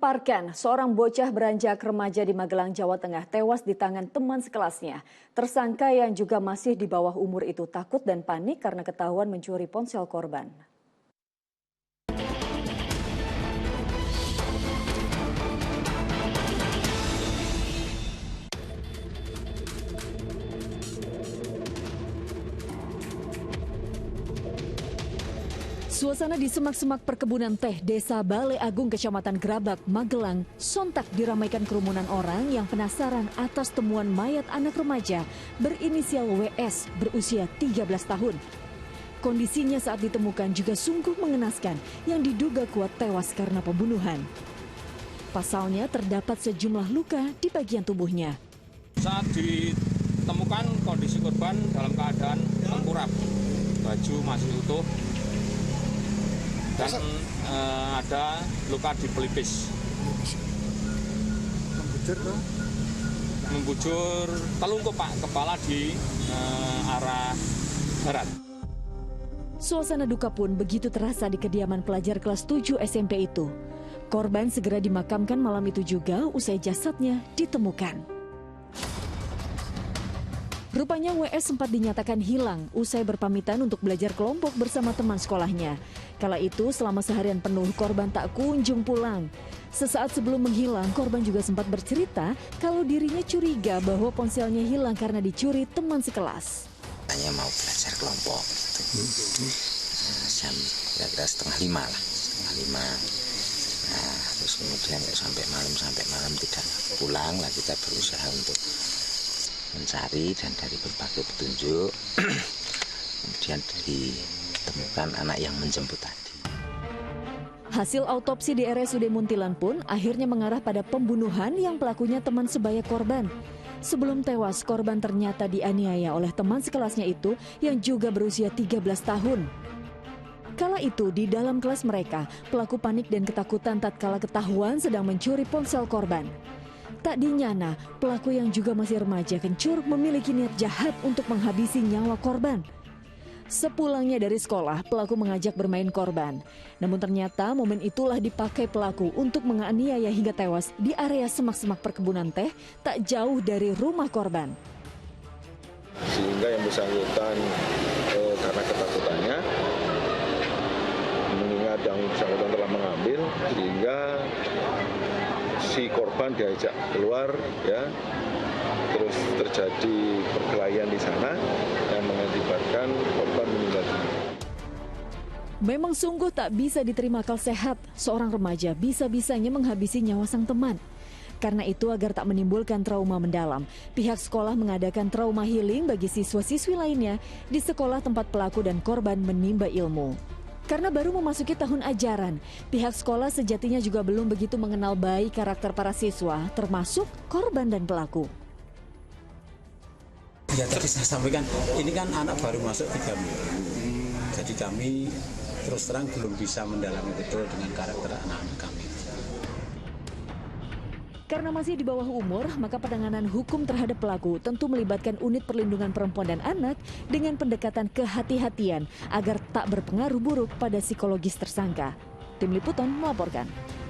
Parken, seorang bocah beranjak remaja di Magelang, Jawa Tengah tewas di tangan teman sekelasnya. Tersangka yang juga masih di bawah umur itu takut dan panik karena ketahuan mencuri ponsel korban. Suasana di semak-semak perkebunan teh Desa Bale Agung, Kecamatan Grabak, Magelang, sontak diramaikan kerumunan orang yang penasaran atas temuan mayat anak remaja berinisial WS berusia 13 tahun. Kondisinya saat ditemukan juga sungguh mengenaskan, yang diduga kuat tewas karena pembunuhan. Pasalnya terdapat sejumlah luka di bagian tubuhnya. Saat ditemukan kondisi korban dalam keadaan tengkurap, baju masih utuh, dan ada luka di pelipis. Membujur telungkup Pak, kepala di arah barat. Suasana duka pun begitu terasa di kediaman pelajar kelas 7 SMP itu. Korban segera dimakamkan malam itu juga usai jasadnya ditemukan. Rupanya WS sempat dinyatakan hilang usai berpamitan untuk belajar kelompok bersama teman sekolahnya. Kala itu selama seharian penuh korban tak kunjung pulang. Sesaat sebelum menghilang, korban juga sempat bercerita kalau dirinya curiga bahwa ponselnya hilang karena dicuri teman sekelas. Hanya mau belajar kelompok gitu. Jam kira-kira setengah lima. Nah, terus kemudian sampai malam tidak pulang lah, kita berusaha untuk mencari dan dari berbagai petunjuk kemudian ditemukan anak yang menjemput tadi. Hasil autopsi di RSUD Muntilan pun akhirnya mengarah pada pembunuhan yang pelakunya teman sebaya korban. Sebelum tewas, korban ternyata dianiaya oleh teman sekelasnya itu yang juga berusia 13 tahun. Kala itu di dalam kelas mereka, pelaku panik dan ketakutan tatkala ketahuan sedang mencuri ponsel korban. Tak dinyana, pelaku yang juga masih remaja kencur memiliki niat jahat untuk menghabisi nyawa korban. Sepulangnya dari sekolah, pelaku mengajak bermain korban. Namun ternyata momen itulah dipakai pelaku untuk menganiaya hingga tewas di area semak-semak perkebunan teh tak jauh dari rumah korban. Sehingga yang bersangkutan karena ketakutannya, mengingat yang bersangkutan telah mengambil, sehingga si korban diajak keluar, ya, terus terjadi perkelahian di sana yang mengakibatkan korban meninggal dunia. Memang sungguh tak bisa diterima akal sehat seorang remaja bisa-bisanya menghabisi nyawa sang teman. Karena itu agar tak menimbulkan trauma mendalam, pihak sekolah mengadakan trauma healing bagi siswa-siswi lainnya di sekolah tempat pelaku dan korban menimba ilmu. Karena baru memasuki tahun ajaran, pihak sekolah sejatinya juga belum begitu mengenal baik karakter para siswa, termasuk korban dan pelaku. Ya tadi saya sampaikan, ini kan anak baru masuk 3 minggu. Jadi kami terus terang belum bisa mendalami betul dengan karakter anak-anak kami. Karena masih di bawah umur, maka penanganan hukum terhadap pelaku tentu melibatkan unit perlindungan perempuan dan anak dengan pendekatan kehati-hatian agar tak berpengaruh buruk pada psikologis tersangka. Tim Liputan melaporkan.